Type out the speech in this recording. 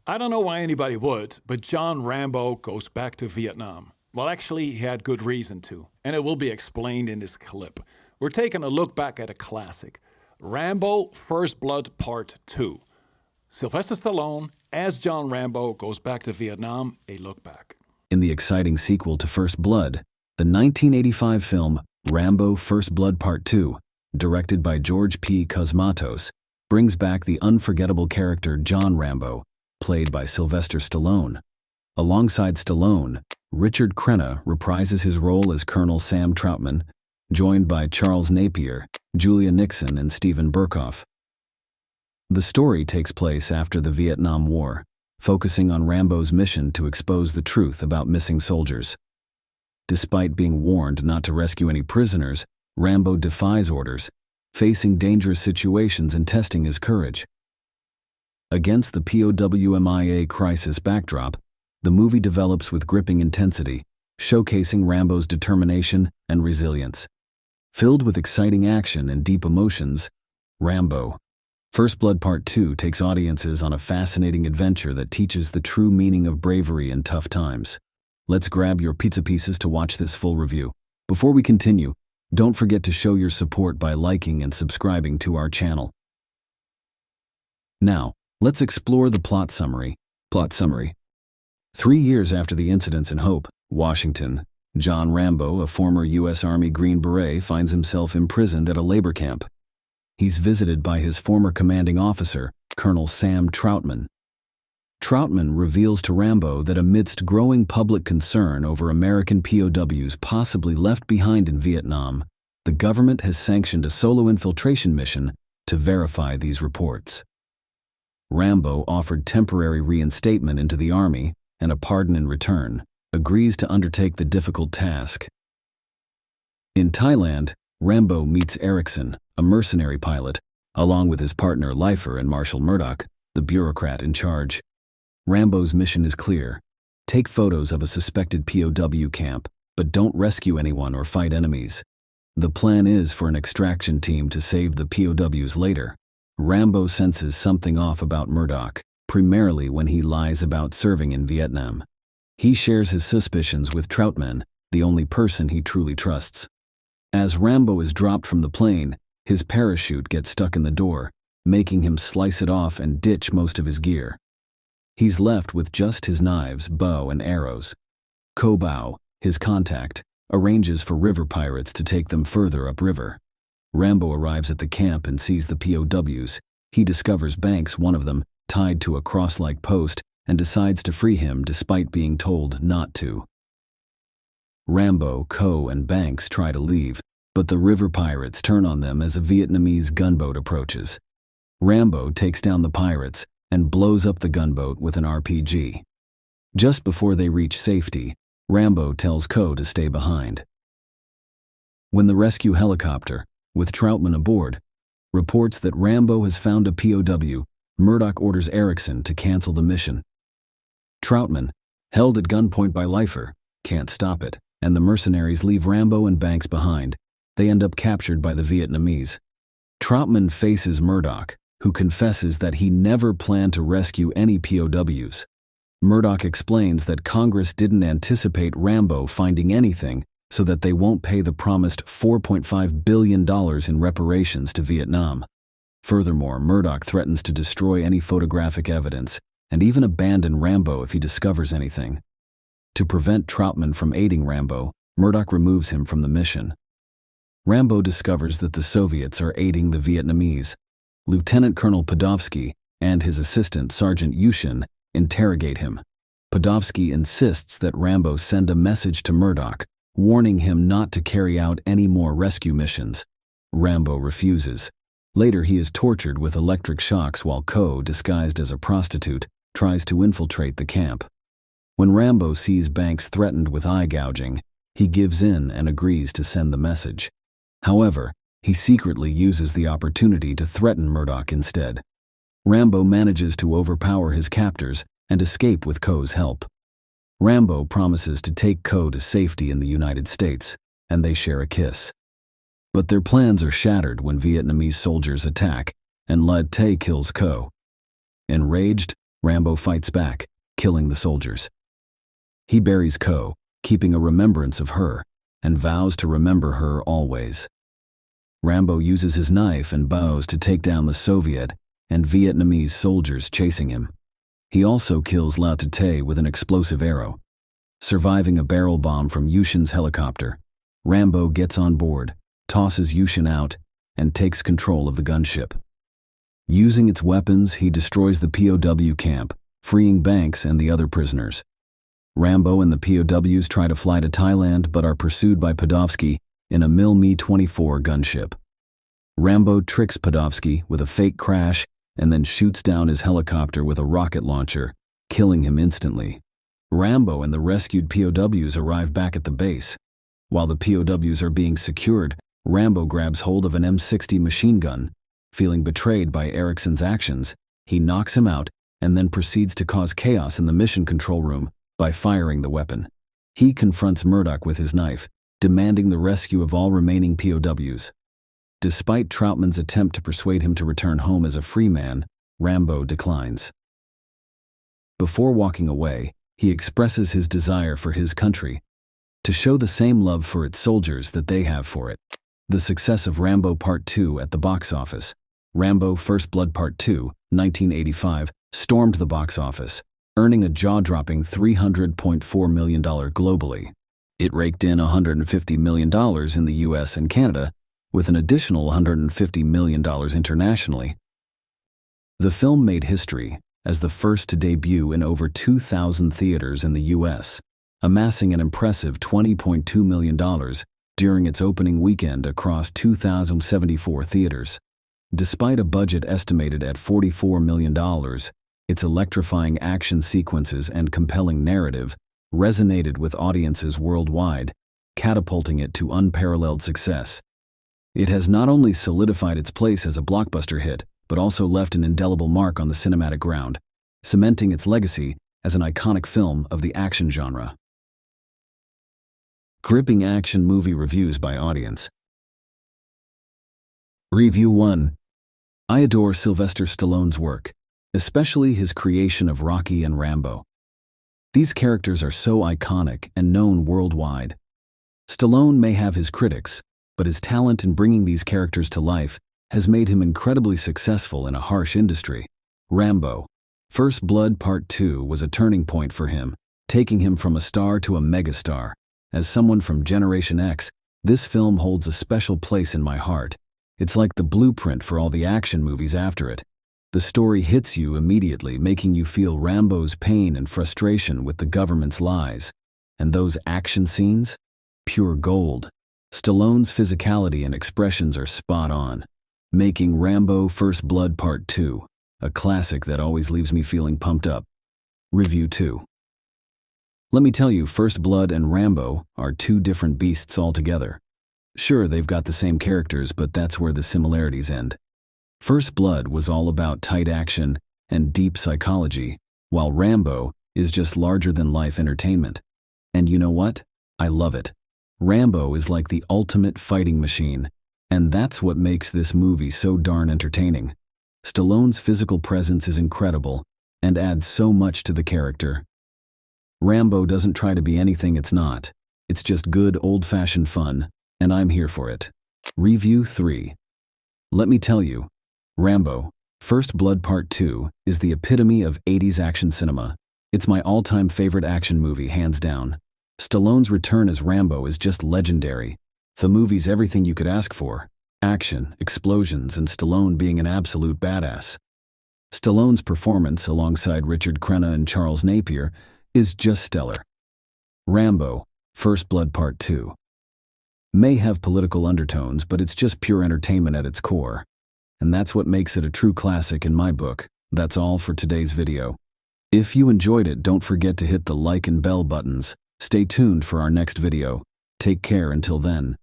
I don't know why anybody would, but John Rambo goes back to Vietnam. Well, actually, he had good reason to, and it will be explained in this clip. We're taking a look back at a classic, Rambo First Blood Part 2. Sylvester Stallone as John Rambo goes back to Vietnam, a look back. In the exciting sequel to First Blood, the 1985 film Rambo First Blood Part 2, directed by George P. Cosmatos, brings back the unforgettable character John Rambo, played by Sylvester Stallone. Alongside Stallone, Richard Crenna reprises his role as Colonel Sam Troutman, joined by Charles Napier, Julia Nixon, and Stephen Burkoff. The story takes place after the Vietnam War, focusing on Rambo's mission to expose the truth about missing soldiers. Despite being warned not to rescue any prisoners, Rambo defies orders, facing dangerous situations and testing his courage. Against the POWMIA crisis backdrop, the movie develops with gripping intensity, showcasing Rambo's determination and resilience. Filled with exciting action and deep emotions, Rambo First Blood Part 2 takes audiences on a fascinating adventure that teaches the true meaning of bravery in tough times. Let's grab your pizza pieces to watch this full review. Before we continue, don't forget to show your support by liking and subscribing to our channel. Now, let's explore the plot summary. 3 years after the incidents in Hope, Washington, John Rambo, a former U.S. Army Green Beret, finds himself imprisoned at a labor camp. He's visited by his former commanding officer, Colonel Sam Troutman. Troutman reveals to Rambo that amidst growing public concern over American POWs possibly left behind in Vietnam, the government has sanctioned a solo infiltration mission to verify these reports. Rambo, offered temporary reinstatement into the Army and a pardon in return, agrees to undertake the difficult task. In Thailand, Rambo meets Erickson, a mercenary pilot, along with his partner Leifer and Marshal Murdoch, the bureaucrat in charge. Rambo's mission is clear: take photos of a suspected POW camp, but don't rescue anyone or fight enemies. The plan is for an extraction team to save the POWs later. Rambo senses something off about Murdoch, primarily when he lies about serving in Vietnam. He shares his suspicions with Troutman, the only person he truly trusts. As Rambo is dropped from the plane, his parachute gets stuck in the door, making him slice it off and ditch most of his gear. He's left with just his knives, bow, and arrows. Ko Bao, his contact, arranges for river pirates to take them further upriver. Rambo arrives at the camp and sees the POWs. He discovers Banks, one of them, tied to a cross-like post, and decides to free him despite being told not to. Rambo, Ko, and Banks try to leave, but the river pirates turn on them as a Vietnamese gunboat approaches. Rambo takes down the pirates and blows up the gunboat with an RPG. Just before they reach safety, Rambo tells Ko to stay behind. When the rescue helicopter, with Troutman aboard, reports that Rambo has found a POW, Murdoch orders Erickson to cancel the mission. Troutman, held at gunpoint by Leifer, can't stop it, and the mercenaries leave Rambo and Banks behind. They end up captured by the Vietnamese. Troutman faces Murdoch, who confesses that he never planned to rescue any POWs. Murdoch explains that Congress didn't anticipate Rambo finding anything, so that they won't pay the promised $4.5 billion in reparations to Vietnam. Furthermore, Murdoch threatens to destroy any photographic evidence, and even abandon Rambo if he discovers anything. To prevent Troutman from aiding Rambo, Murdoch removes him from the mission. Rambo discovers that the Soviets are aiding the Vietnamese. Lieutenant Colonel Podovsky and his assistant Sergeant Yushin interrogate him. Podovsky insists that Rambo send a message to Murdoch, warning him not to carry out any more rescue missions. Rambo refuses. Later, he is tortured with electric shocks while Ko, disguised as a prostitute, tries to infiltrate the camp. When Rambo sees Banks threatened with eye gouging, he gives in and agrees to send the message. However, he secretly uses the opportunity to threaten Murdoch instead. Rambo manages to overpower his captors and escape with Ko's help. Rambo promises to take Ko to safety in the United States, and they share a kiss. But their plans are shattered when Vietnamese soldiers attack, and Lad Tay kills Ko. Enraged, Rambo fights back, killing the soldiers. He buries Co, keeping a remembrance of her, and vows to remember her always. Rambo uses his knife and bows to take down the Soviet and Vietnamese soldiers chasing him. He also kills Lao Tate with an explosive arrow. Surviving a barrel bomb from Yushin's helicopter, Rambo gets on board, tosses Yushin out, and takes control of the gunship. Using its weapons, he destroys the POW camp, freeing Banks and the other prisoners. Rambo and the POWs try to fly to Thailand but are pursued by Podolsky in a Mi-24 gunship. Rambo tricks Podolsky with a fake crash and then shoots down his helicopter with a rocket launcher, killing him instantly. Rambo and the rescued POWs arrive back at the base. While the POWs are being secured, Rambo grabs hold of an M60 machine gun. Feeling betrayed by Ericsson's actions, he knocks him out and then proceeds to cause chaos in the mission control room by firing the weapon. He confronts Murdoch with his knife, demanding the rescue of all remaining POWs. Despite Troutman's attempt to persuade him to return home as a free man, Rambo declines. Before walking away, he expresses his desire for his country, to show the same love for its soldiers that they have for it. The success of Rambo Part 2 at the box office. Rambo First Blood Part 2, 1985, stormed the box office, earning a jaw-dropping $300.4 million globally. It raked in $150 million in the US and Canada, with an additional $150 million internationally. The film made history as the first to debut in over 2,000 theaters in the US, amassing an impressive $20.2 million during its opening weekend across 2,074 theaters. Despite a budget estimated at $44 million, its electrifying action sequences and compelling narrative resonated with audiences worldwide, catapulting it to unparalleled success. It has not only solidified its place as a blockbuster hit, but also left an indelible mark on the cinematic ground, cementing its legacy as an iconic film of the action genre. Gripping action movie reviews by audience. Review 1. I adore Sylvester Stallone's work, especially his creation of Rocky and Rambo. These characters are so iconic and known worldwide. Stallone may have his critics, but his talent in bringing these characters to life has made him incredibly successful in a harsh industry. Rambo First Blood Part 2 was a turning point for him, taking him from a star to a megastar. As someone from Generation X, this film holds a special place in my heart. It's like the blueprint for all the action movies after it. The story hits you immediately, making you feel Rambo's pain and frustration with the government's lies. And those action scenes? Pure gold. Stallone's physicality and expressions are spot on, making Rambo First Blood Part 2 a classic that always leaves me feeling pumped up. Review 2. Let me tell you, First Blood and Rambo are two different beasts altogether. Sure, they've got the same characters, but that's where the similarities end. First Blood was all about tight action and deep psychology, while Rambo is just larger-than-life entertainment. And you know what? I love it. Rambo is like the ultimate fighting machine, and that's what makes this movie so darn entertaining. Stallone's physical presence is incredible and adds so much to the character. Rambo doesn't try to be anything it's not. It's just good old-fashioned fun, and I'm here for it. Review 3. Let me tell you, Rambo First Blood Part 2 is the epitome of 80s action cinema. It's my all-time favorite action movie, hands down. Stallone's return as Rambo is just legendary. The movie's everything you could ask for. Action, explosions, and Stallone being an absolute badass. Stallone's performance, alongside Richard Crenna and Charles Napier, is just stellar. Rambo First Blood Part 2 may have political undertones, but it's just pure entertainment at its core. And that's what makes it a true classic in my book. That's all for today's video. If you enjoyed it, don't forget to hit the like and bell buttons. Stay tuned for our next video. Take care until then.